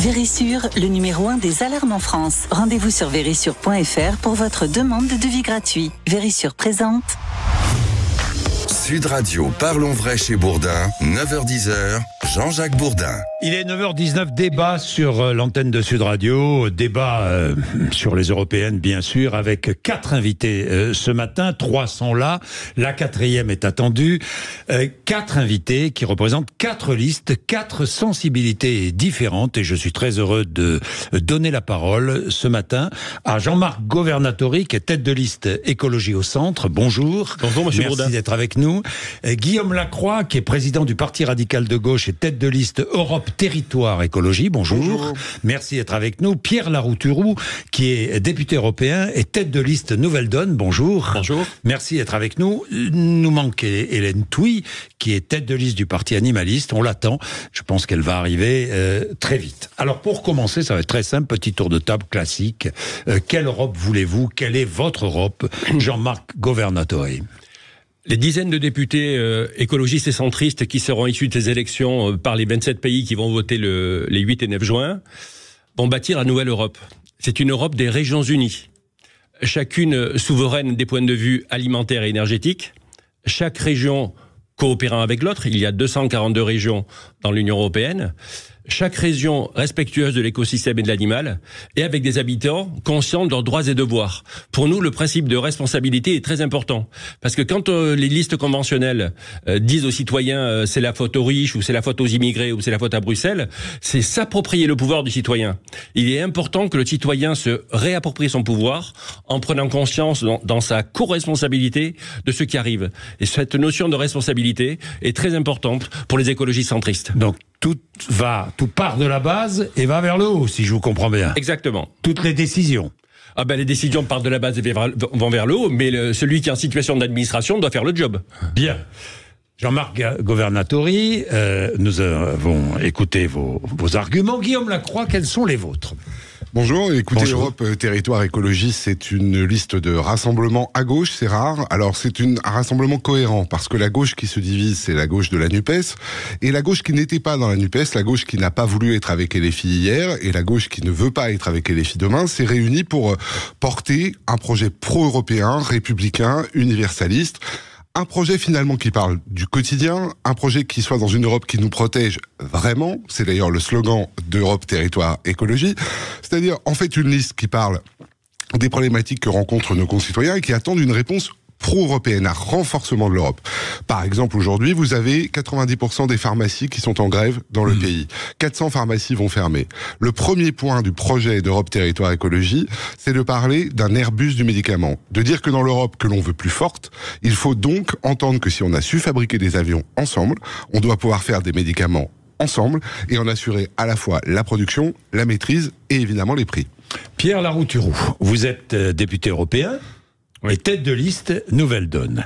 Vérissure, le numéro 1 des alarmes en France. Rendez-vous sur vérissure.fr pour votre demande de devis gratuit. Vérissure présente. Sud Radio, parlons vrai chez Bourdin, 9h-10h, Jean-Jacques Bourdin. Il est 9h19, débat sur l'antenne de Sud Radio, débat sur les européennes bien sûr, avec 4 invités ce matin, 3 sont là, la 4e est attendue, 4 invités qui représentent 4 listes, 4 sensibilités différentes, et je suis très heureux de donner la parole ce matin à Jean-Marc Governatori, qui est tête de liste Écologie au Centre. Bonjour. Bonjour monsieur Bourdin. Merci d'être avec nous. Guillaume Lacroix, qui est président du Parti radical de gauche et tête de liste Europe Territoire Écologie. Bonjour. Bonjour. Merci d'être avec nous. Pierre Larouturou, qui est député européen et tête de liste Nouvelle Donne. Bonjour. Bonjour. Merci d'être avec nous. Nous manque Hélène Touy, qui est tête de liste du Parti animaliste. On l'attend. Je pense qu'elle va arriver très vite. Alors pour commencer, ça va être très simple, petit tour de table classique. Quelle Europe voulez-vous? Quelle est votre Europe? Jean-Marc Governatori. Les dizaines de députés écologistes et centristes qui seront issus de ces élections par les 27 pays qui vont voter les 8 et 9 juin vont bâtir la nouvelle Europe. C'est une Europe des régions unies, chacune souveraine des points de vue alimentaires et énergétiques, chaque région coopérant avec l'autre. Il y a 242 régions dans l'Union européenne. Chaque région respectueuse de l'écosystème et de l'animal, et avec des habitants conscients de leurs droits et devoirs. Pour nous, le principe de responsabilité est très important. Parce que quand les listes conventionnelles disent aux citoyens c'est la faute aux riches, ou c'est la faute aux immigrés, ou c'est la faute à Bruxelles, c'est s'approprier le pouvoir du citoyen. Il est important que le citoyen se réapproprie son pouvoir en prenant conscience dans sa co-responsabilité de ce qui arrive. Et cette notion de responsabilité est très importante pour les écologistes centristes. Donc, tout part de la base et va vers le haut, si je vous comprends bien. Exactement. Toutes les décisions. Les décisions partent de la base et vont vers le haut, mais celui qui est en situation d'administration doit faire le job. Bien. Jean-Marc Governatori, nous avons écouté vos arguments. Guillaume Lacroix, quels sont les vôtres? Bonjour, écoutez, Bonjour. Europe Territoire Écologie, c'est une liste de rassemblements à gauche, c'est rare. Alors c'est un rassemblement cohérent, parce que la gauche qui se divise, c'est la gauche de la NUPES, et la gauche qui n'était pas dans la NUPES, la gauche qui n'a pas voulu être avec LFI hier, et la gauche qui ne veut pas être avec LFI demain, s'est réunie pour porter un projet pro-européen, républicain, universaliste. Un projet finalement qui parle du quotidien, un projet qui soit dans une Europe qui nous protège vraiment, c'est d'ailleurs le slogan d'Europe Territoire Écologie, c'est-à-dire en fait une liste qui parle des problématiques que rencontrent nos concitoyens et qui attendent une réponse pro-européenne, à renforcement de l'Europe. Par exemple, aujourd'hui, vous avez 90% des pharmacies qui sont en grève dans le pays. 400 pharmacies vont fermer. Le premier point du projet d'Europe Territoire Écologie, c'est de parler d'un Airbus du médicament. De dire que dans l'Europe que l'on veut plus forte, il faut donc entendre que si on a su fabriquer des avions ensemble, on doit pouvoir faire des médicaments ensemble et en assurer à la fois la production, la maîtrise et évidemment les prix. Pierre Larouturou, vous êtes député européen. Et tête de liste Nouvelle Donne.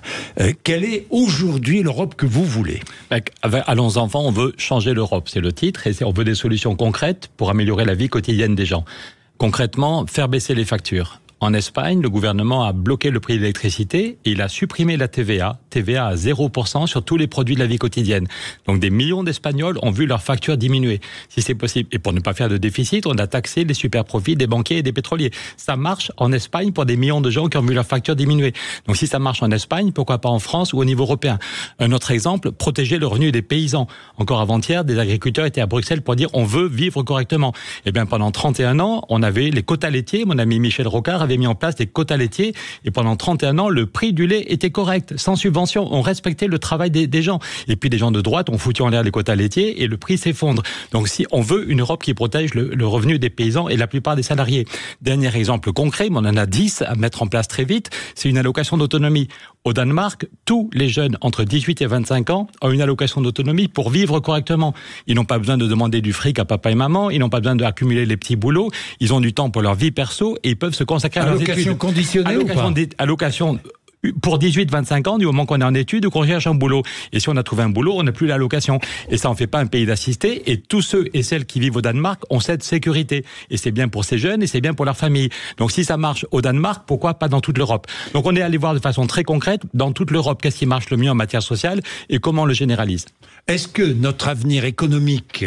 Quelle est aujourd'hui l'Europe que vous voulez? Allons enfants, on veut changer l'Europe, c'est le titre, et on veut des solutions concrètes pour améliorer la vie quotidienne des gens. Concrètement, faire baisser les factures. En Espagne, le gouvernement a bloqué le prix de l'électricité et il a supprimé la TVA à 0% sur tous les produits de la vie quotidienne. Donc des millions d'Espagnols ont vu leur facture diminuer, si c'est possible. Et pour ne pas faire de déficit, on a taxé les super profits des banquiers et des pétroliers. Ça marche en Espagne pour des millions de gens qui ont vu leur facture diminuer. Donc si ça marche en Espagne, pourquoi pas en France ou au niveau européen? Un autre exemple, protéger le revenu des paysans. Encore avant-hier, des agriculteurs étaient à Bruxelles pour dire on veut vivre correctement. Eh bien pendant 31 ans, on avait les quotas laitiers. Mon ami Michel Rocard avait mis en place des quotas laitiers et pendant 31 ans, le prix du lait était correct, sans subvention. On respectait le travail des gens. Et puis des gens de droite ont foutu en l'air les quotas laitiers et le prix s'effondre. Donc si on veut une Europe qui protège le revenu des paysans et la plupart des salariés. Dernier exemple concret, mais on en a 10 à mettre en place très vite, c'est une allocation d'autonomie. Au Danemark, tous les jeunes entre 18 et 25 ans ont une allocation d'autonomie pour vivre correctement. Ils n'ont pas besoin de demander du fric à papa et maman, ils n'ont pas besoin d'accumuler les petits boulots, ils ont du temps pour leur vie perso et ils peuvent se consacrer à leurs études. Allocation conditionnelle ou pas? Allocation pour 18-25 ans, du moment qu'on est en études ou qu'on cherche un boulot. Et si on a trouvé un boulot, on n'a plus l'allocation. Et ça en fait pas un pays d'assistés. Et tous ceux et celles qui vivent au Danemark ont cette sécurité. Et c'est bien pour ces jeunes et c'est bien pour leur famille. Donc si ça marche au Danemark, pourquoi pas dans toute l'Europe? Donc on est allé voir de façon très concrète, dans toute l'Europe, qu'est-ce qui marche le mieux en matière sociale et comment on le généralise. Est-ce que notre avenir économique,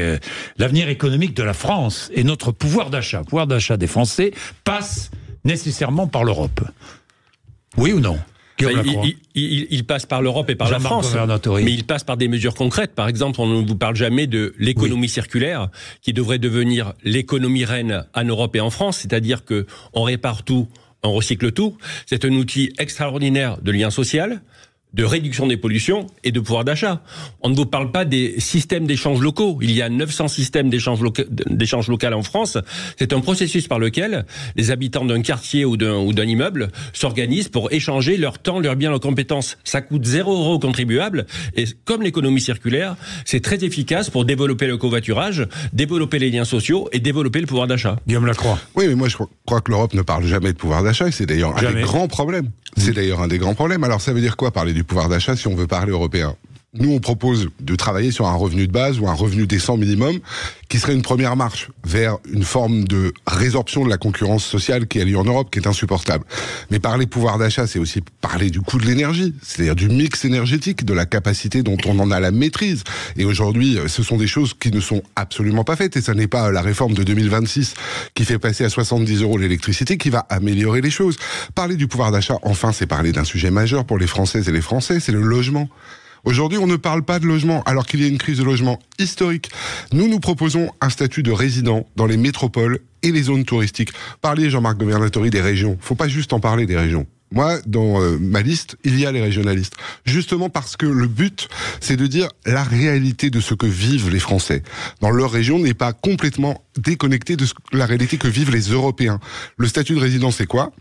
l'avenir économique de la France et notre pouvoir d'achat des Français passe nécessairement par l'Europe? Oui ou non? Il passe par l'Europe et par la France, mais il passe par des mesures concrètes. Par exemple, on ne vous parle jamais de l'économie circulaire, qui devrait devenir l'économie reine en Europe et en France, c'est-à-dire que on répare tout, on recycle tout. C'est un outil extraordinaire de lien social, de réduction des pollutions et de pouvoir d'achat. On ne vous parle pas des systèmes d'échanges locaux. Il y a 900 systèmes d'échanges locaux en France. C'est un processus par lequel les habitants d'un quartier ou d'un immeuble s'organisent pour échanger leur temps, leurs biens, leurs compétences. Ça coûte 0 € aux contribuables. Et comme l'économie circulaire, c'est très efficace pour développer le covoiturage, développer les liens sociaux et développer le pouvoir d'achat. Guillaume Lacroix. Oui, mais moi je crois que l'Europe ne parle jamais de pouvoir d'achat et c'est d'ailleurs un des grands problèmes. C'est d'ailleurs un des grands problèmes. Alors ça veut dire quoi parler du pouvoir d'achat si on veut parler européen? Nous, on propose de travailler sur un revenu de base ou un revenu décent minimum qui serait une première marche vers une forme de résorption de la concurrence sociale qui a lieu en Europe, qui est insupportable. Mais parler pouvoir d'achat, c'est aussi parler du coût de l'énergie, c'est-à-dire du mix énergétique, de la capacité dont on en a la maîtrise. Et aujourd'hui, ce sont des choses qui ne sont absolument pas faites. Et ça n'est pas la réforme de 2026 qui fait passer à 70 € l'électricité qui va améliorer les choses. Parler du pouvoir d'achat, enfin, c'est parler d'un sujet majeur pour les Françaises et les Français, c'est le logement. Aujourd'hui, on ne parle pas de logement, alors qu'il y a une crise de logement historique. Nous proposons un statut de résident dans les métropoles et les zones touristiques. Parlez, Jean-Marc Governatori, des régions. Faut pas juste en parler des régions. Moi, dans ma liste, il y a les régionalistes. Justement parce que le but, c'est de dire la réalité de ce que vivent les Français. Dans leur région n'est pas complètement déconnectée de la réalité que vivent les Européens. Le statut de résident, c'est quoi ?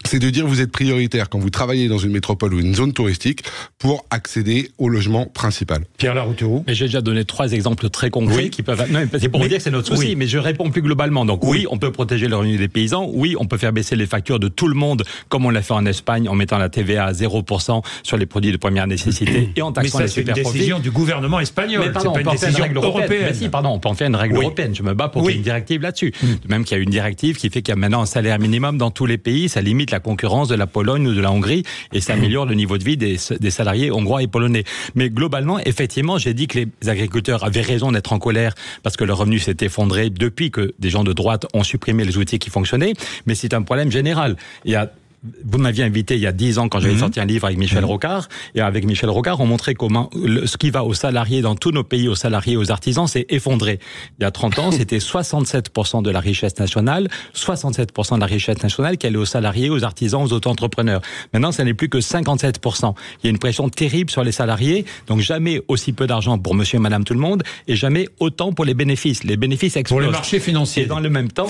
C'est de dire vous êtes prioritaire quand vous travaillez dans une métropole ou une zone touristique pour accéder au logement principal. Pierre Larouturou. Mais j'ai déjà donné 3 exemples très concrets qui peuvent... Non, c'est pour vous dire que c'est notre souci, mais je réponds plus globalement. Donc oui, on peut protéger le revenu des paysans, oui, on peut faire baisser les factures de tout le monde, comme on l'a fait en Espagne, en mettant la TVA à 0% sur les produits de première nécessité et en taxant les super profits. Mais ça, c'est une décision du gouvernement espagnol, mais pardon, c'est pas une décision européenne. Mais si, pardon, on peut en faire une règle européenne. Je me bats pour qu'il y ait une directive là-dessus. Même qu'il y a une directive qui fait qu'il y a maintenant un salaire minimum dans tous les pays, ça limite la concurrence de la Pologne ou de la Hongrie et ça améliore le niveau de vie des salariés hongrois et polonais. Mais globalement, effectivement, j'ai dit que les agriculteurs avaient raison d'être en colère parce que leur revenu s'est effondré depuis que des gens de droite ont supprimé les outils qui fonctionnaient, mais c'est un problème général. Vous m'aviez invité il y a 10 ans quand j'avais sorti un livre avec Michel Rocard. Et avec Michel Rocard, on montrait comment ce qui va aux salariés dans tous nos pays, aux salariés, aux artisans, s'est effondré. Il y a 30 ans, c'était 67% de la richesse nationale, 67% de la richesse nationale qui allait aux salariés, aux artisans, aux auto-entrepreneurs. Maintenant, ça n'est plus que 57%. Il y a une pression terrible sur les salariés, donc jamais aussi peu d'argent pour monsieur et madame tout le monde, et jamais autant pour les bénéfices. Les bénéfices explosent. Pour les marchés financiers. Et dans le même temps,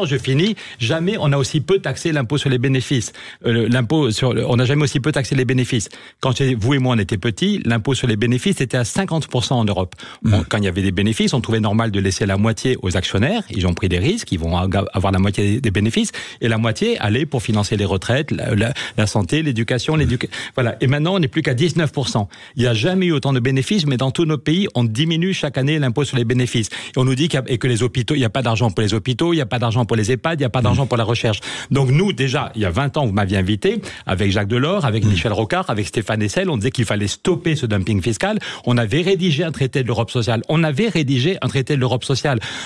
je finis, jamais on a aussi peu taxé l'impôt sur les bénéfices. On n'a jamais aussi peu taxé les bénéfices. Quand vous et moi on était petits, l'impôt sur les bénéfices était à 50% en Europe. Quand il y avait des bénéfices, on trouvait normal de laisser la moitié aux actionnaires. Ils ont pris des risques, ils vont avoir la moitié des bénéfices, et la moitié allait pour financer les retraites, la santé, l'éducation, voilà. Et maintenant, on n'est plus qu'à 19%. Il n'y a jamais eu autant de bénéfices, mais dans tous nos pays, on diminue chaque année l'impôt sur les bénéfices. Et on nous dit que les hôpitaux, il n'y a pas d'argent pour les hôpitaux, il n'y a pas d'argent pour les EHPAD, il n'y a pas d'argent pour la recherche. Donc nous, déjà, il y a 20 ans, vous m'aviez invité, avec Jacques Delors, avec Michel Rocard, avec Stéphane Hessel, on disait qu'il fallait stopper ce dumping fiscal. On avait rédigé un traité de l'Europe sociale.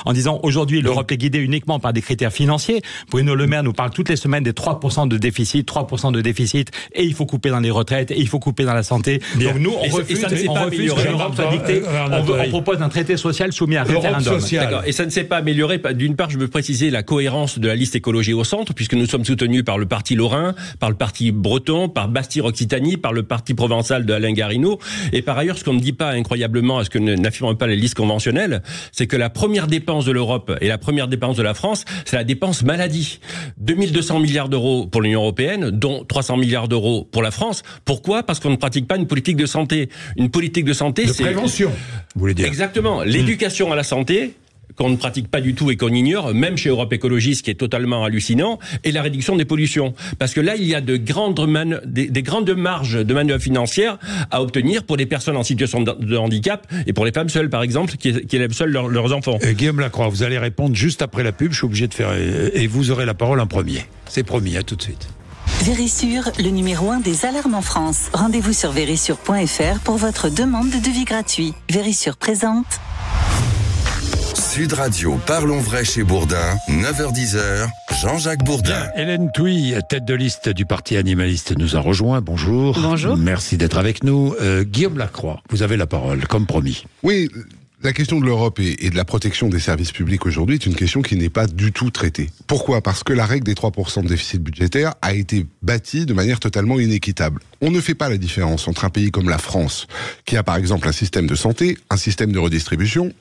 En disant, aujourd'hui, l'Europe est guidée uniquement par des critères financiers. Bruno Le Maire nous parle toutes les semaines des 3% de déficit, et il faut couper dans les retraites, et il faut couper dans la santé. Bien. Donc nous, on refuse que l'Europe soit dictée. On propose un traité social soumis à un référendum. D'accord. Et ça ne s'est pas amélioré. D'une part, je veux préciser la cohérence de la liste écologie au centre, puisque nous sommes soutenus par le parti Lorrain, par le parti breton, par Bastille-Occitanie, par le parti provençal de Alain Garino. Et par ailleurs, ce qu'on ne dit pas incroyablement, ce que n'affirment pas les listes conventionnelles, c'est que la première dépense de l'Europe et la première dépense de la France, c'est la dépense maladie. 2200 milliards d'euros pour l'Union européenne, dont 300 milliards d'euros pour la France. Pourquoi ? Parce qu'on ne pratique pas une politique de santé. Une politique de santé, c'est... De prévention, vous voulez dire. Exactement. L'éducation à la santé, qu'on ne pratique pas du tout et qu'on ignore, même chez Europe Écologie, ce qui est totalement hallucinant, et la réduction des pollutions. Parce que là, il y a des grandes marges de manœuvre financière à obtenir pour les personnes en situation de handicap et pour les femmes seules, par exemple, qui élèvent seules leurs enfants. Guillaume Lacroix, vous allez répondre juste après la pub, je suis obligé de faire... Et vous aurez la parole en premier. C'est promis, à tout de suite. Vérissure, le numéro 1 des alarmes en France. Rendez-vous sur vérissure.fr pour votre demande de devis gratuit. Vérissure présente. Sud Radio, parlons vrai chez Bourdin, 9h-10h, Jean-Jacques Bourdin. Bien, Hélène Touy, tête de liste du Parti animaliste, nous a rejoint. Bonjour. Bonjour. Merci d'être avec nous. Guillaume Lacroix, vous avez la parole, comme promis. Oui, la question de l'Europe et de la protection des services publics aujourd'hui est une question qui n'est pas du tout traitée. Pourquoi ? Parce que la règle des 3% de déficit budgétaire a été bâtie de manière totalement inéquitable. On ne fait pas la différence entre un pays comme la France, qui a par exemple un système de santé, un système de redistribution,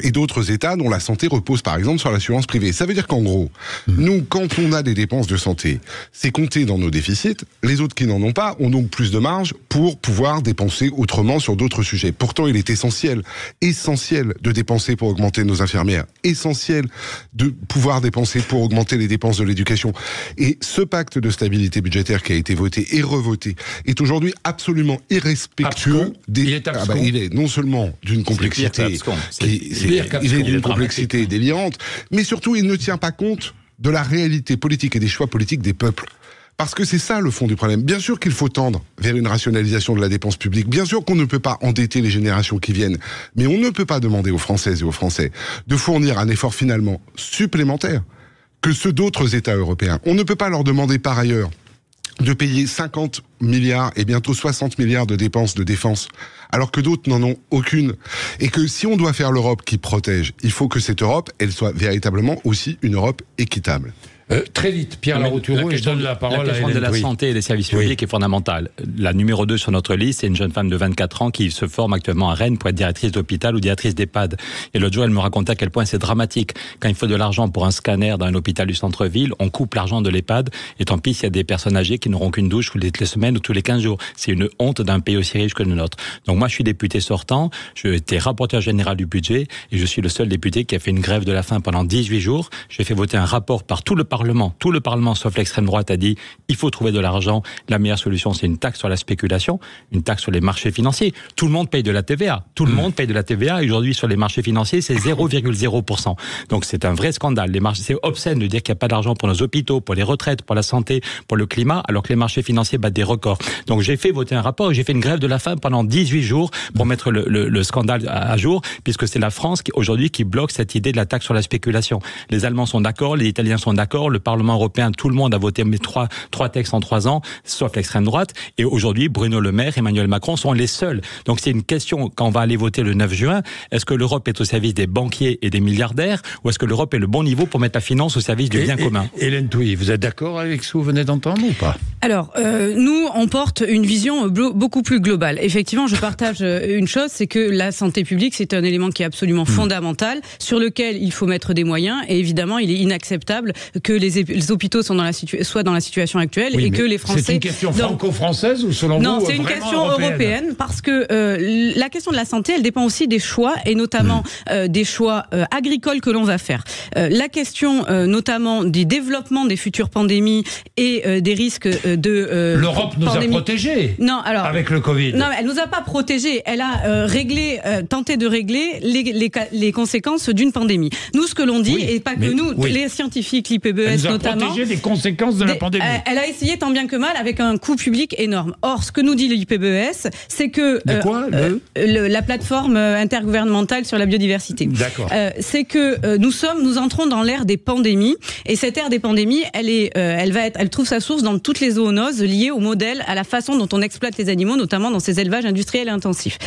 et d'autres États dont la santé repose par exemple sur l'assurance privée. Ça veut dire qu'en gros, nous, quand on a des dépenses de santé, c'est compté dans nos déficits. Les autres qui n'en ont pas ont donc plus de marge pour pouvoir dépenser autrement sur d'autres sujets. Pourtant, il est essentiel de dépenser pour augmenter nos infirmières, essentiel de pouvoir dépenser pour augmenter les dépenses de l'éducation. Et ce pacte de stabilité budgétaire qui a été voté et revoté est aujourd'hui absolument irrespectueux des... Il est non seulement d'une complexité il est d'une complexité délirante, mais surtout il ne tient pas compte de la réalité politique et des choix politiques des peuples. Parce que c'est ça le fond du problème. Bien sûr qu'il faut tendre vers une rationalisation de la dépense publique, bien sûr qu'on ne peut pas endetter les générations qui viennent, mais on ne peut pas demander aux Françaises et aux Français de fournir un effort finalement supplémentaire que ceux d'autres États européens. On ne peut pas leur demander par ailleurs de payer 50 milliards et bientôt 60 milliards de dépenses de défense, alors que d'autres n'en ont aucune. Et que si on doit faire l'Europe qui protège, il faut que cette Europe, elle soit véritablement aussi une Europe équitable. Très vite, Pierre Larouturou, et je donne la parole à Hélène Touy. La question de la santé et des services publics est fondamentale. La numéro 2 sur notre liste, c'est une jeune femme de 24 ans qui se forme actuellement à Rennes pour être directrice d'hôpital ou directrice d'EHPAD. Et l'autre jour, elle me racontait à quel point c'est dramatique. Quand il faut de l'argent pour un scanner dans un hôpital du centre-ville, on coupe l'argent de l'EHPAD, et tant pis s'il y a des personnes âgées qui n'auront qu'une douche toutes les semaines ou tous les 15 jours. C'est une honte d'un pays aussi riche que le nôtre. Donc moi, je suis député sortant, j'ai été rapporteur général du budget, et je suis le seul député qui a fait une grève de la faim pendant 18 jours. J'ai fait voter un rapport par tout le Parlement, sauf l'extrême droite, a dit il faut trouver de l'argent. La meilleure solution, c'est une taxe sur la spéculation, une taxe sur les marchés financiers. Tout le monde paye de la TVA. Tout le monde paye de la TVA. Et aujourd'hui, sur les marchés financiers, c'est 0,0%. Donc, c'est un vrai scandale. C'est obscène de dire qu'il n'y a pas d'argent pour nos hôpitaux, pour les retraites, pour la santé, pour le climat, alors que les marchés financiers battent des records. Donc, j'ai fait voter un rapport et j'ai fait une grève de la faim pendant 18 jours pour mettre le scandale à jour, puisque c'est la France aujourd'hui qui bloque cette idée de la taxe sur la spéculation. Les Allemands sont d'accord, les Italiens sont d'accord, le Parlement européen, tout le monde a voté trois textes en 3 ans, sauf l'extrême droite. Et aujourd'hui, Bruno Le Maire, Emmanuel Macron sont les seuls. Donc c'est une question, quand on va aller voter le 9 juin, est-ce que l'Europe est au service des banquiers et des milliardaires, ou est-ce que l'Europe est le bon niveau pour mettre la finance au service du bien commun ? Hélène Touy, vous êtes d'accord avec ce que vous venez d'entendre ou pas ? Alors, nous, on porte une vision beaucoup plus globale. Effectivement, je partage une chose, c'est que la santé publique, c'est un élément qui est absolument fondamental, sur lequel il faut mettre des moyens, et évidemment, il est inacceptable que les hôpitaux soient dans la situation actuelle, et que les Français... C'est une question franco-française ou selon vous Non, c'est une question européenne, parce que la question de la santé, elle dépend aussi des choix, et notamment des choix agricoles que l'on va faire. La question notamment du développement des futures pandémies et des risques de l'Europe nous a protégés avec le Covid. Non, elle nous a pas protégés. Elle a tenté de régler les conséquences d'une pandémie. Nous, ce que l'on dit, et pas que nous, les scientifiques, l'IPBES notamment, protégé des conséquences de la pandémie. Elle a essayé tant bien que mal avec un coût public énorme. Or, ce que nous dit l'IPBES, c'est que la plateforme intergouvernementale sur la biodiversité. D'accord. C'est que nous entrons dans l'ère des pandémies, et cette ère des pandémies, elle trouve sa source dans toutes les zoonoses liées au modèle, à la façon dont on exploite les animaux, notamment dans ces élevages industriels et intensifs.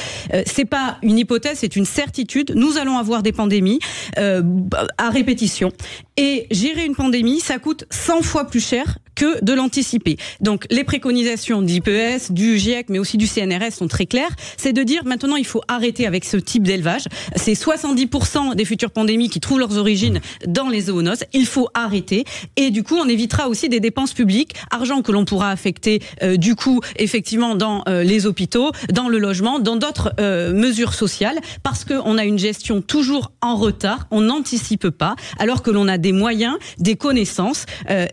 C'est pas une hypothèse, c'est une certitude. Nous allons avoir des pandémies à répétition, et gérer une pandémie pandémie, ça coûte 100 fois plus cher que de l'anticiper. Donc les préconisations d'IPES, du GIEC, mais aussi du CNRS sont très claires. C'est de dire maintenant il faut arrêter avec ce type d'élevage. C'est 70% des futures pandémies qui trouvent leurs origines dans les zoonoses. Il faut arrêter. Et du coup, on évitera aussi des dépenses publiques, argent que l'on pourra affecter du coup effectivement dans les hôpitaux, dans le logement, dans d'autres mesures sociales, parce qu'on a une gestion toujours en retard. On n'anticipe pas, alors que l'on a des moyens, des connaissances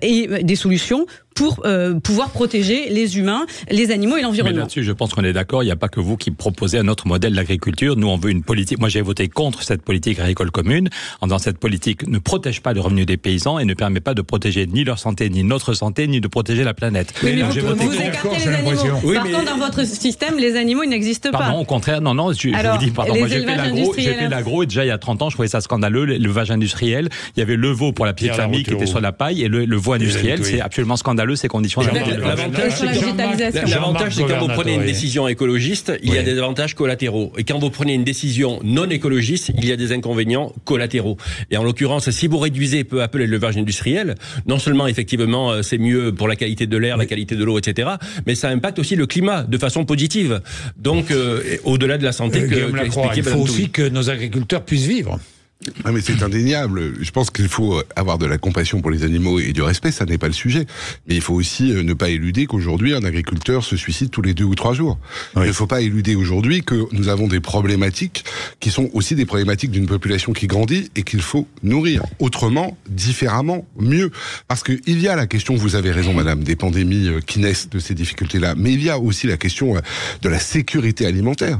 et des solutions pour pouvoir protéger les humains, les animaux et l'environnement. Mais là-dessus, je pense qu'on est d'accord. Il n'y a pas que vous qui proposez un autre modèle d'agriculture. Nous, on veut une politique. Moi, j'ai voté contre cette politique agricole commune. Dans cette politique, ne protège pas le revenu des paysans et ne permet pas de protéger ni leur santé, ni notre santé, ni de protéger la planète. Oui, mais vous écartez les animaux. Oui, Par contre, dans votre système, les animaux, ils n'existent pas. Pardon, au contraire, non, je vous dis, pardon, moi j'ai fait l'agro et déjà il y a 30 ans, je trouvais ça scandaleux, l'élevage industriel. Il y avait le veau pour la petite famille qui était sur la paille et le veau industriel, c'est absolument scandaleux ces conditions. L'avantage, c'est que quand vous prenez une décision écologiste, il y a des avantages collatéraux. Et quand vous prenez une décision non écologiste, il y a des inconvénients collatéraux. Et en l'occurrence, si vous réduisez peu à peu l'élevage industriel, non seulement effectivement c'est mieux pour la qualité de l'air, la qualité de l'eau, etc., mais ça impacte aussi le climat de façon positive. Donc, au-delà de la santé il faut aussi que nos agriculteurs puissent vivre. Ah mais c'est indéniable. Je pense qu'il faut avoir de la compassion pour les animaux et du respect, ça n'est pas le sujet. Mais il faut aussi ne pas éluder qu'aujourd'hui, un agriculteur se suicide tous les 2 ou 3 jours. Oui. Il ne faut pas éluder aujourd'hui que nous avons des problématiques qui sont aussi des problématiques d'une population qui grandit et qu'il faut nourrir autrement, différemment, mieux. Parce que il y a la question, vous avez raison madame, des pandémies qui naissent de ces difficultés-là, mais il y a aussi la question de la sécurité alimentaire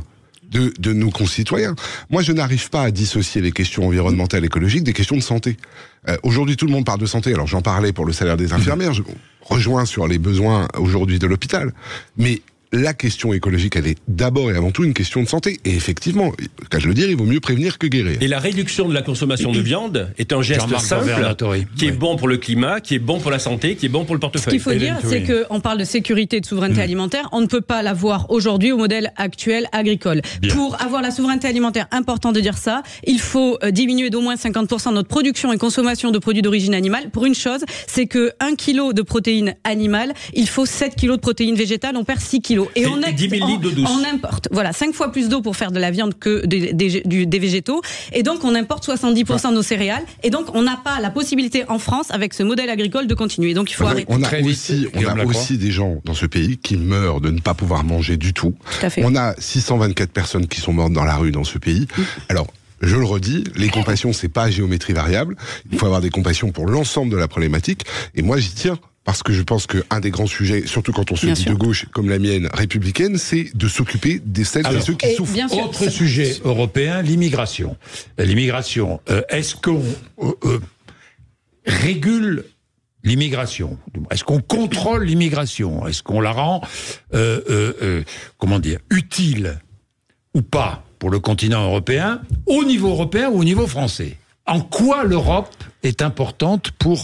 de nos concitoyens. Moi, je n'arrive pas à dissocier les questions environnementales et écologiques des questions de santé. Aujourd'hui, tout le monde parle de santé. Alors, j'en parlais pour le salaire des infirmières. Je rejoins sur les besoins aujourd'hui de l'hôpital. Mais la question écologique, elle est d'abord et avant tout une question de santé. Et effectivement, qu'à le dire, il vaut mieux prévenir que guérir. Et la réduction de la consommation de viande est un geste simple qui est bon pour le climat, qui est bon pour la santé, qui est bon pour le portefeuille. Ce qu'il faut dire, c'est qu'on parle de sécurité et de souveraineté alimentaire. On ne peut pas l'avoir aujourd'hui au modèle actuel agricole. Bien. Pour avoir la souveraineté alimentaire, important de dire ça, il faut diminuer d'au moins 50% notre production et consommation de produits d'origine animale. Pour une chose, c'est que 1 kg de protéines animales, il faut 7 kg de protéines végétales, on perd 6 kg. Et on 10 000 litres d'eau douce. On importe, 5 fois plus d'eau pour faire de la viande que des végétaux. Et donc, on importe 70% de nos céréales. Et donc, on n'a pas la possibilité en France, avec ce modèle agricole, de continuer. Donc, il faut arrêter. On a aussi des gens dans ce pays qui meurent de ne pas pouvoir manger du tout. Tout à fait. On a 624 personnes qui sont mortes dans la rue dans ce pays. Alors, je le redis, les compassions, c'est pas à géométrie variable. Il faut avoir des compassions pour l'ensemble de la problématique. Et moi, j'y tiens. Parce que je pense qu'un des grands sujets, surtout quand on se dit de gauche comme la mienne républicaine, c'est de s'occuper des celles et ceux qui souffrent. Autre sujet européen, l'immigration. L'immigration, est-ce qu'on régule l'immigration? Est-ce qu'on contrôle l'immigration? Est-ce qu'on la rend, utile ou pas pour le continent européen, au niveau européen ou au niveau français? En quoi l'Europe est importante pour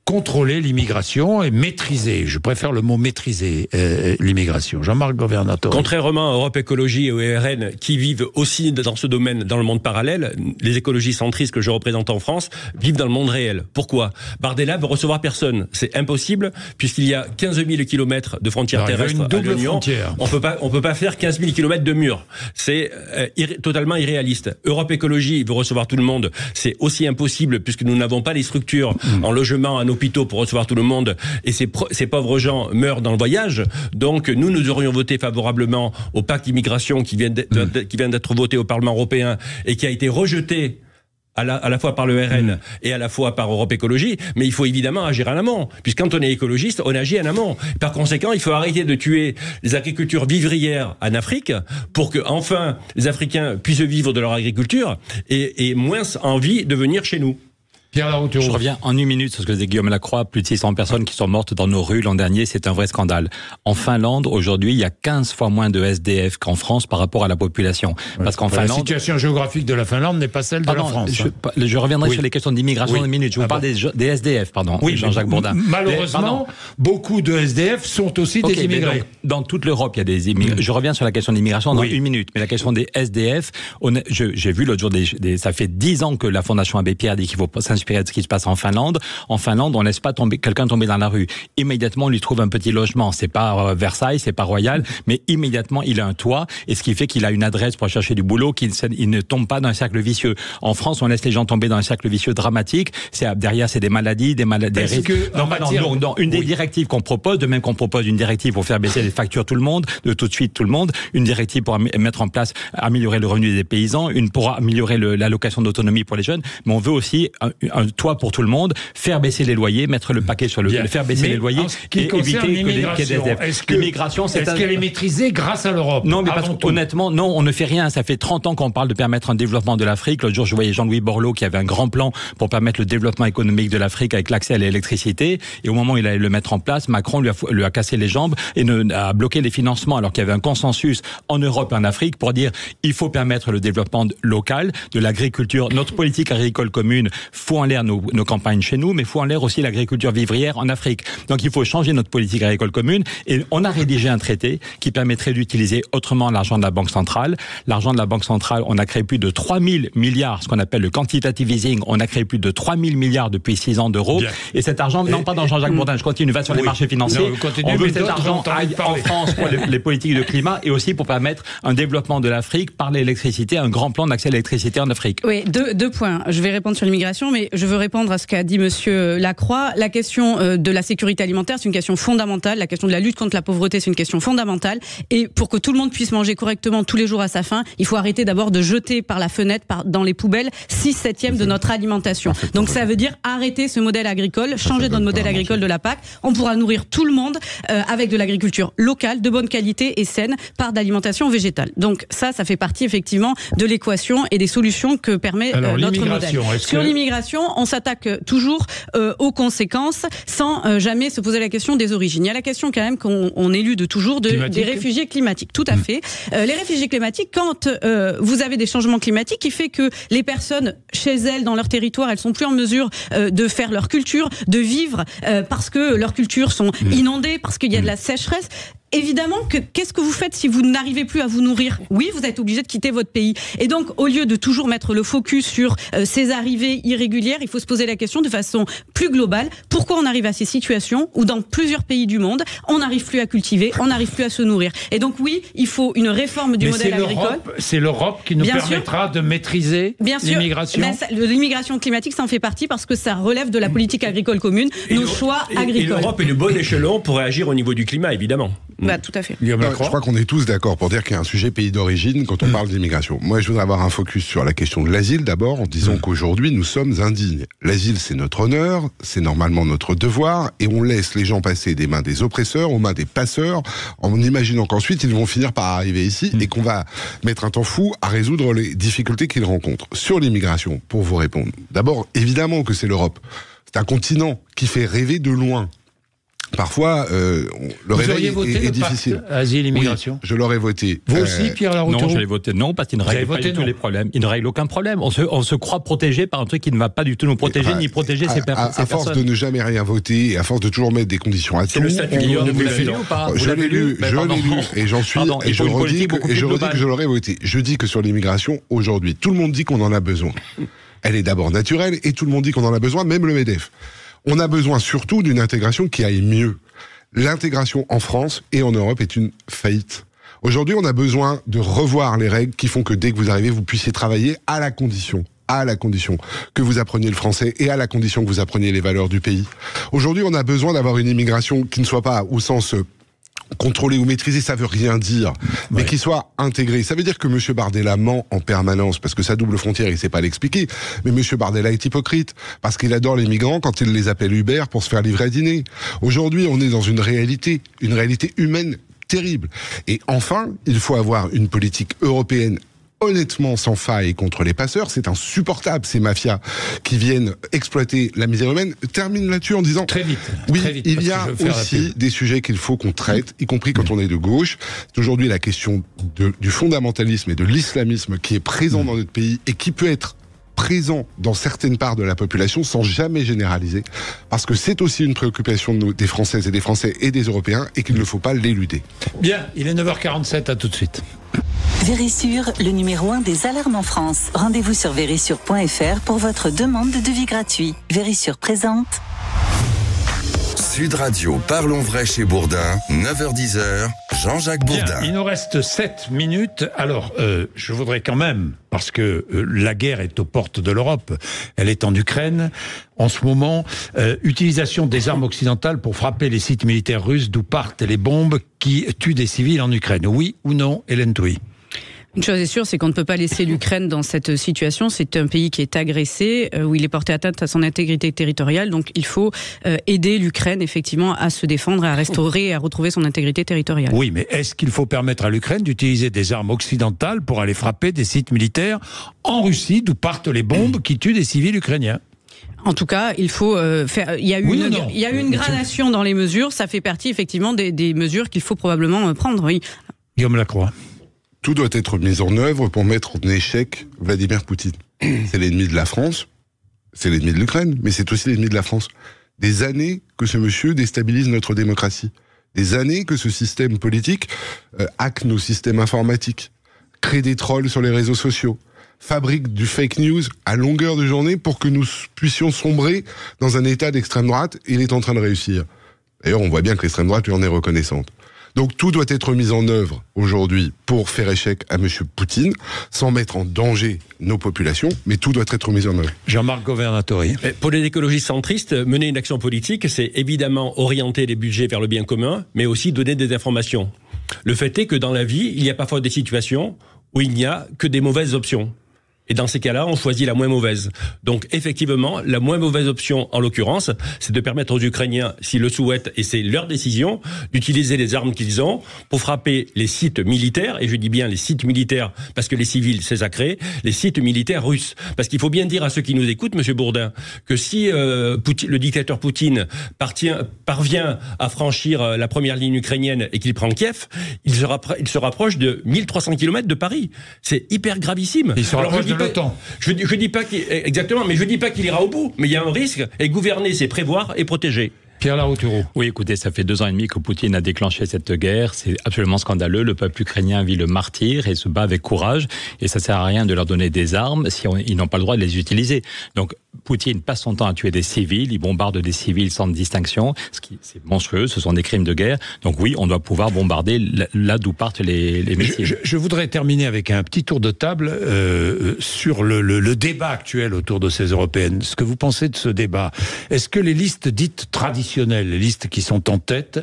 contrôler l'immigration et maîtriser, je préfère le mot maîtriser, l'immigration. Jean-Marc Governator. Contrairement à Europe Écologie et au RN qui vivent aussi dans ce domaine, dans le monde parallèle, les écologistes centristes que je représente en France vivent dans le monde réel. Pourquoi? Bardella veut recevoir personne. C'est impossible puisqu'il y a 15 000 kilomètres de frontières terrestres à l'Union. On peut pas faire 15 000 kilomètres de murs. C'est totalement irréaliste. Europe Écologie veut recevoir tout le monde. C'est aussi impossible puisque nous n'avons pas les structures en logement, en hôpitaux pour recevoir tout le monde, et ces pauvres gens meurent dans le voyage. Donc nous aurions voté favorablement au pacte d'immigration qui vient d'être voté au Parlement européen et qui a été rejeté à la fois par le RN et à la fois par Europe Écologie, mais il faut évidemment agir en amont, puisque quand on est écologiste, on agit en amont. Par conséquent, il faut arrêter de tuer les agricultures vivrières en Afrique pour que enfin les Africains puissent vivre de leur agriculture et moins envie de venir chez nous. Je reviens en 1 minute sur ce que disait Guillaume Lacroix. Plus de 600 personnes qui sont mortes dans nos rues l'an dernier, c'est un vrai scandale. En Finlande, aujourd'hui, il y a 15 fois moins de SDF qu'en France par rapport à la population. Parce qu'en Finlande... La situation géographique de la Finlande n'est pas celle de la France. Je reviendrai sur les questions d'immigration en 1 minute. Je vous parle des SDF, Jean-Jacques Bourdin. Malheureusement, beaucoup de SDF sont aussi des immigrés. Donc, dans toute l'Europe, il y a des immigrés. Je reviens sur la question d'immigration dans 1 minute. Mais la question des SDF, j'ai vu l'autre jour, ça fait 10 ans que la Fondation Abbé Pierre dit qu'il faut s'inspirer de ce qui se passe en Finlande. En Finlande, on laisse pas quelqu'un tomber dans la rue. Immédiatement, on lui trouve un petit logement. C'est pas Versailles, c'est pas royal, mais immédiatement, il a un toit, et ce qui fait qu'il a une adresse pour chercher du boulot, qu'il ne tombe pas dans un cercle vicieux. En France, on laisse les gens tomber dans un cercle vicieux dramatique. Derrière, c'est des maladies, des risques. Une des directives qu'on propose, de même qu'on propose une directive pour faire baisser les factures tout de suite tout le monde, une directive pour mettre en place, améliorer le revenu des paysans, une pour améliorer l'allocation d'autonomie pour les jeunes, mais on veut aussi un toit pour tout le monde, faire baisser les loyers, mettre le paquet sur faire baisser les loyers et éviter qu'il y ait des SDF. L'immigration, est-ce qu'elle est maîtrisée grâce à l'Europe? Non, mais honnêtement, non, on ne fait rien. Ça fait 30 ans qu'on parle de permettre un développement de l'Afrique. L'autre jour, je voyais Jean-Louis Borloo qui avait un grand plan pour permettre le développement économique de l'Afrique avec l'accès à l'électricité. Et au moment où il allait le mettre en place, Macron lui a cassé les jambes et a bloqué les financements, alors qu'il y avait un consensus en Europe et en Afrique pour dire il faut permettre le développement local, de l'agriculture. Notre politique agricole commune fout en l'air nos campagnes chez nous, mais fout en l'air aussi l'agriculture vivrière en Afrique. Donc il faut changer notre politique agricole commune, et on a rédigé un traité qui permettrait d'utiliser autrement l'argent de la Banque centrale. L'argent de la Banque centrale, on a créé plus de 3 000 milliards, ce qu'on appelle le quantitative easing, on a créé plus de 3 000 milliards depuis 6 ans d'euros. Bien. Et cet argent, non pas dans Jean-Jacques Bourdin, je continue, va sur les marchés financiers. On veut que cet argent aille en France pour les politiques de climat, et aussi pour permettre un développement de l'Afrique par l'électricité, un grand plan d'accès à l'électricité en Afrique. Oui, deux points. Je vais répondre sur l'immigration, mais je veux répondre à ce qu'a dit Monsieur Lacroix. La question de la sécurité alimentaire, c'est une question fondamentale. La question de la lutte contre la pauvreté, c'est une question fondamentale. Et pour que tout le monde puisse manger correctement tous les jours à sa faim, il faut arrêter d'abord de jeter par la fenêtre, dans les poubelles, 6/7 de notre alimentation. Donc ça veut dire arrêter ce modèle agricole, changer notre modèle agricole de la PAC. On pourra nourrir tout le monde avec de l'agriculture locale, de bonne qualité et saine, par d'alimentation végétale. Donc ça fait partie effectivement de l'équation et des solutions que permet notre modèle. Sur l'immigration, on s'attaque toujours aux conséquences sans jamais se poser la question des origines. Il y a la question quand même qu'on élude de toujours des réfugiés climatiques. Tout à fait. Les réfugiés climatiques, quand vous avez des changements climatiques qui fait que les personnes chez elles, dans leur territoire, elles sont plus en mesure de faire leur culture, de vivre parce que leurs cultures sont inondées, parce qu'il y a de la sécheresse. Évidemment, qu'est-ce que vous faites si vous n'arrivez plus à vous nourrir? Oui, vous êtes obligé de quitter votre pays. Et donc, au lieu de toujours mettre le focus sur ces arrivées irrégulières, il faut se poser la question de façon plus globale. Pourquoi on arrive à ces situations où dans plusieurs pays du monde, on n'arrive plus à cultiver, on n'arrive plus à se nourrir? Et donc oui, il faut une réforme du modèle agricole. C'est l'Europe qui nous permettra de maîtriser l'immigration. L'immigration climatique, ça en fait partie parce que ça relève de la politique agricole commune, nos choix agricoles. Et l'Europe est le bon échelon pour réagir au niveau du climat, évidemment. Tout à fait. Je crois qu'on est tous d'accord pour dire qu'il y a un sujet pays d'origine quand on parle d'immigration. Moi, je voudrais avoir un focus sur la question de l'asile d'abord, en disant qu'aujourd'hui, nous sommes indignes. L'asile, c'est notre honneur, c'est normalement notre devoir, et on laisse les gens passer des mains des oppresseurs aux mains des passeurs, en imaginant qu'ensuite, ils vont finir par arriver ici, et qu'on va mettre un temps fou à résoudre les difficultés qu'ils rencontrent. Sur l'immigration, pour vous répondre, d'abord, évidemment que c'est l'Europe. C'est un continent qui fait rêver de loin. Parfois, le réveil est difficile. Asile, immigration. Oui, je l'aurais voté. Vous aussi, Pierre Larouturou? Non, je l'ai voté non, parce qu'il ne règle pas du tout les problèmes. Il ne règle aucun problème. On se croit protégé par un truc qui ne va pas du tout nous protéger, ni protéger ces personnes. À force de ne jamais rien voter, et à force de toujours mettre des conditions à tout. C'est le statut de vous l'avez lu ou pas? Je l'ai lu, et j'en suis, et je redis que je l'aurais voté. Je dis que sur l'immigration, aujourd'hui, tout le monde dit qu'on en a besoin. Elle est d'abord naturelle, et tout le monde dit qu'on en a besoin, même le MEDEF. On a besoin surtout d'une intégration qui aille mieux. L'intégration en France et en Europe est une faillite. Aujourd'hui, on a besoin de revoir les règles qui font que dès que vous arrivez, vous puissiez travailler à la condition que vous appreniez le français et à la condition que vous appreniez les valeurs du pays. Aujourd'hui, on a besoin d'avoir une immigration qui ne soit pas au sens contrôler ou maîtriser, ça veut rien dire, mais qui soit intégré. Ça veut dire que M. Bardella ment en permanence, parce que sa double frontière, il sait pas l'expliquer. Mais M. Bardella est hypocrite, parce qu'il adore les migrants quand il les appelle Uber pour se faire livrer à dîner. Aujourd'hui, on est dans une réalité humaine terrible. Et enfin, il faut avoir une politique européenne honnêtement sans faille contre les passeurs. C'est insupportable, ces mafias qui viennent exploiter la misère humaine. Termine là-dessus en disant... Très vite. Oui, il y a aussi des sujets qu'il faut qu'on traite, y compris quand on est de gauche. C'est aujourd'hui la question du fondamentalisme et de l'islamisme qui est présent dans notre pays et qui peut être présent dans certaines parts de la population sans jamais généraliser, parce que c'est aussi une préoccupation des Françaises et des Français et des Européens et qu'il ne faut pas l'éluder. Bien, il est 9h47, à tout de suite. Vérissure, le numéro 1 des alarmes en France. Rendez-vous sur vérissure.fr pour votre demande de devis gratuit. Vérissure présente. Sud Radio, parlons vrai chez Bourdin, 9h-10h, Jean-Jacques Bourdin. Bien, il nous reste 7 minutes. Alors, je voudrais quand même, parce que la guerre est aux portes de l'Europe, elle est en Ukraine, en ce moment, utilisation des armes occidentales pour frapper les sites militaires russes d'où partent les bombes qui tuent des civils en Ukraine. Oui ou non, Hélène Touy? Une chose est sûre, c'est qu'on ne peut pas laisser l'Ukraine dans cette situation. C'est un pays qui est agressé, où il est porté atteinte à son intégrité territoriale. Donc il faut aider l'Ukraine, effectivement, à se défendre, à restaurer et à retrouver son intégrité territoriale. Oui, mais est-ce qu'il faut permettre à l'Ukraine d'utiliser des armes occidentales pour aller frapper des sites militaires en Russie, d'où partent les bombes qui tuent des civils ukrainiens? En tout cas, il faut faire. Il y a eu une gradation dans les mesures. Ça fait partie, effectivement, des mesures qu'il faut probablement prendre, oui. Guillaume Lacroix. Tout doit être mis en œuvre pour mettre en échec Vladimir Poutine. C'est l'ennemi de la France, c'est l'ennemi de l'Ukraine, mais c'est aussi l'ennemi de la France. Des années que ce monsieur déstabilise notre démocratie. Des années que ce système politique hack nos systèmes informatiques, crée des trolls sur les réseaux sociaux, fabrique du fake news à longueur de journée pour que nous puissions sombrer dans un état d'extrême droite. Il est en train de réussir. D'ailleurs, on voit bien que l'extrême droite lui en est reconnaissante. Donc tout doit être mis en œuvre aujourd'hui pour faire échec à M. Poutine, sans mettre en danger nos populations, mais tout doit être mis en œuvre. Jean-Marc Governatori. Pour les écologistes centristes, mener une action politique, c'est évidemment orienter les budgets vers le bien commun, mais aussi donner des informations. Le fait est que dans la vie, il y a parfois des situations où il n'y a que des mauvaises options. Et dans ces cas-là, on choisit la moins mauvaise. Donc, effectivement, la moins mauvaise option, en l'occurrence, c'est de permettre aux Ukrainiens, s'ils le souhaitent, et c'est leur décision, d'utiliser les armes qu'ils ont pour frapper les sites militaires, et je dis bien les sites militaires, parce que les civils, c'est sacré, les sites militaires russes. Parce qu'il faut bien dire à ceux qui nous écoutent, Monsieur Bourdin, que si le dictateur Poutine parvient à franchir la première ligne ukrainienne et qu'il prend Kiev, il se rapproche de 1300 km de Paris. C'est hyper gravissime. Il se rapproche de l'OTAN. Je dis pas exactement, mais je dis pas qu'il ira au bout. Mais il y a un risque, et gouverner, c'est prévoir et protéger. Pierre Laroutureau. Oui, écoutez, ça fait 2 ans et demi que Poutine a déclenché cette guerre. C'est absolument scandaleux. Le peuple ukrainien vit le martyre et se bat avec courage. Et ça sert à rien de leur donner des armes si ils n'ont pas le droit de les utiliser. Donc, Poutine passe son temps à tuer des civils. Il bombarde des civils sans distinction. C'est monstrueux. Ce sont des crimes de guerre. Donc oui, on doit pouvoir bombarder là d'où partent les missiles. Je voudrais terminer avec un petit tour de table sur le débat actuel autour de ces européennes. Ce que vous pensez de ce débat. Est-ce que les listes dites traditionnelles, les listes qui sont en tête,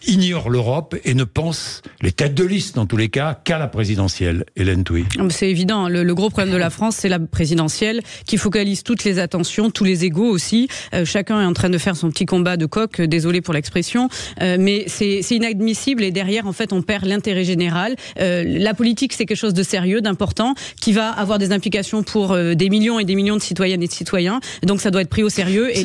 ignorent l'Europe et ne pensent, les têtes de liste dans tous les cas, qu'à la présidentielle? Hélène Touy. C'est évident, le gros problème de la France, c'est la présidentielle qui focalise toutes les attentions, tous les égos aussi. Chacun est en train de faire son petit combat de coq, désolé pour l'expression, mais c'est inadmissible et derrière, en fait, on perd l'intérêt général. La politique, c'est quelque chose de sérieux, d'important, qui va avoir des implications pour des millions et des millions de citoyennes et de citoyens. Donc ça doit être pris au sérieux et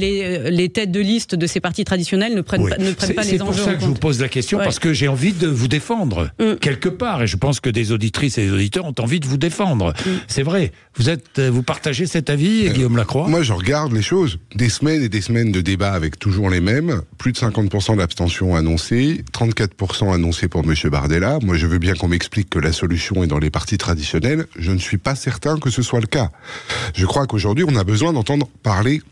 les têtes de liste de ces partis traditionnels ne prennent pas les enjeux en compte. C'est pour ça que je vous pose la question, parce que j'ai envie de vous défendre, quelque part, et je pense que des auditrices et des auditeurs ont envie de vous défendre. C'est vrai. Vous partagez cet avis, Guillaume Lacroix? Moi, je regarde les choses. Des semaines et des semaines de débats avec toujours les mêmes. Plus de 50% d'abstention annoncée, 34% annoncé pour M. Bardella. Moi, je veux bien qu'on m'explique que la solution est dans les partis traditionnels. Je ne suis pas certain que ce soit le cas. Je crois qu'aujourd'hui, on a besoin d'entendre parler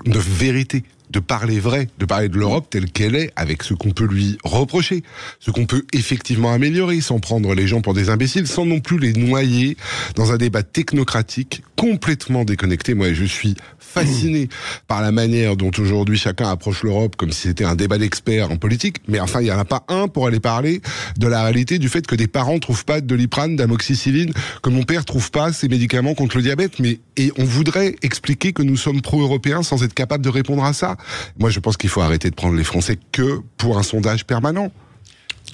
de vérité, de parler vrai, de parler de l'Europe telle qu'elle est, avec ce qu'on peut lui reprocher, ce qu'on peut effectivement améliorer, sans prendre les gens pour des imbéciles, sans non plus les noyer dans un débat technocratique complètement déconnecté. Moi, je suis fasciné par la manière dont aujourd'hui chacun approche l'Europe comme si c'était un débat d'experts en politique, mais enfin, il n'y en a pas un pour aller parler de la réalité du fait que des parents trouvent pas de Doliprane, d'amoxicilline, que mon père trouve pas ses médicaments contre le diabète, et on voudrait expliquer que nous sommes pro-européens sans être capable de répondre à ça. Moi, je pense qu'il faut arrêter de prendre les Français que pour un sondage permanent.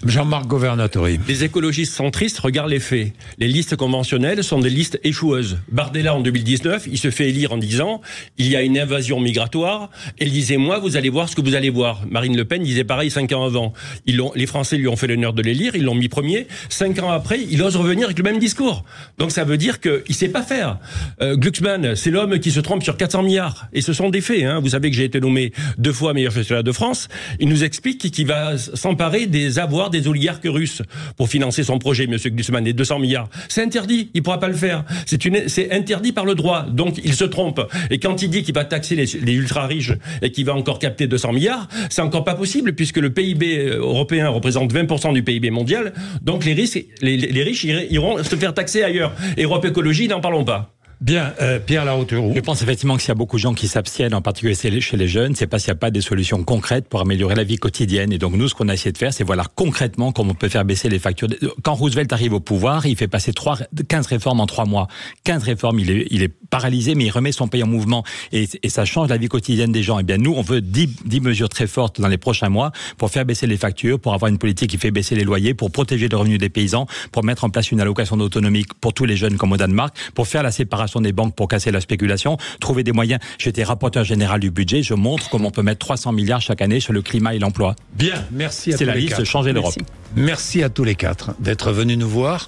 Jean-Marc Governatori. Les écologistes centristes regardent les faits. Les listes conventionnelles sont des listes échoueuses. Bardella, en 2019, il se fait élire en disant « il y a une invasion migratoire ». Elle disait « moi, vous allez voir ce que vous allez voir ». Marine Le Pen disait pareil 5 ans avant. Les Français lui ont fait l'honneur de l'élire, ils l'ont mis premier. 5 ans après, il ose revenir avec le même discours. Donc ça veut dire qu'il ne sait pas faire. Glucksmann, c'est l'homme qui se trompe sur 400 milliards. Et ce sont des faits. Vous savez que j'ai été nommé 2 fois meilleur gestionnaire de France. Il nous explique qu'il va s'emparer des avoirs des oligarques russes pour financer son projet, monsieur Glucksmann, les 200 milliards. C'est interdit, il ne pourra pas le faire. C'est interdit par le droit, donc il se trompe. Et quand il dit qu'il va taxer les ultra-riches et qu'il va encore capter 200 milliards, c'est encore pas possible puisque le PIB européen représente 20% du PIB mondial, donc les riches iront se faire taxer ailleurs. Europe Écologie, n'en parlons pas. Bien, Pierre Larouturou. Je pense effectivement que s'il y a beaucoup de gens qui s'abstiennent, en particulier chez les jeunes, c'est parce qu'il n'y a pas des solutions concrètes pour améliorer la vie quotidienne. Et donc nous, ce qu'on a essayé de faire, c'est voilà concrètement comment on peut faire baisser les factures. Quand Roosevelt arrive au pouvoir, il fait passer 15 réformes en 3 mois. 15 réformes, il est paralysé, mais il remet son pays en mouvement. Et ça change la vie quotidienne des gens. Et bien nous, on veut 10 mesures très fortes dans les prochains mois pour faire baisser les factures, pour avoir une politique qui fait baisser les loyers, pour protéger les revenus des paysans, pour mettre en place une allocation d'autonomie pour tous les jeunes comme au Danemark, pour faire la séparation des banques pour casser la spéculation, trouver des moyens. J'étais rapporteur général du budget, je montre comment on peut mettre 300 milliards chaque année sur le climat et l'emploi. Bien, merci à tous les 4. C'est la liste Changer l'Europe. Merci à tous les 4 d'être venus nous voir.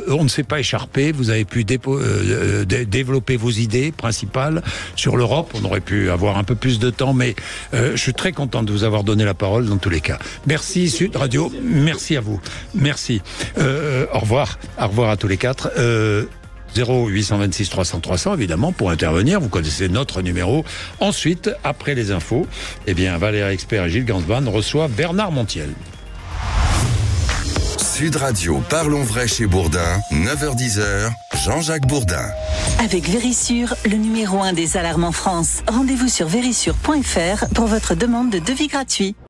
On ne s'est pas écharpé, vous avez pu développer vos idées principales sur l'Europe. On aurait pu avoir un peu plus de temps, mais je suis très content de vous avoir donné la parole dans tous les cas. Merci Sud Radio, merci à vous. Merci. Au revoir à tous les 4. 0826 300 300 évidemment pour intervenir, vous connaissez notre numéro. Ensuite, après les infos, Valérie Expert et Gilles Gansban reçoivent Bernard Montiel. Sud Radio, parlons vrai chez Bourdin, 9h-10h, Jean-Jacques Bourdin. Avec Vérissure, le numéro 1 des alarmes en France. Rendez-vous sur vérissure.fr pour votre demande de devis gratuit.